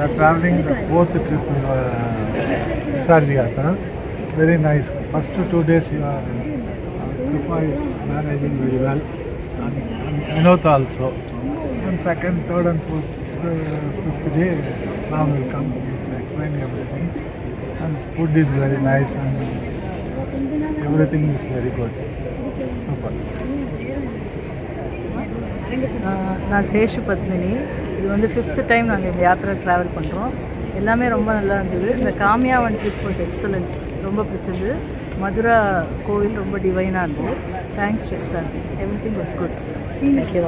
are traveling the fourth trip Sarviyatra. Very nice. First 2 days you are Kripa is managing very well. And Vinod also. And second, third and fifth day Ram will come. He is explaining everything. And food is very nice and everything is very good. Super. நான் சேஷு பத்மினி. இது வந்து 5th time நாங்கள் இந்த யாத்திரை travel பண்ணுறோம். எல்லாமே ரொம்ப நல்லா இருந்தது. இந்த காமியாவன் ட்ரிப் வாஸ் எக்ஸலண்ட், ரொம்ப பிடிச்சது. மதுரா கோவில் ரொம்ப டிவைனாக இருந்தது. Thanks to sir, every thing was good. Thank you.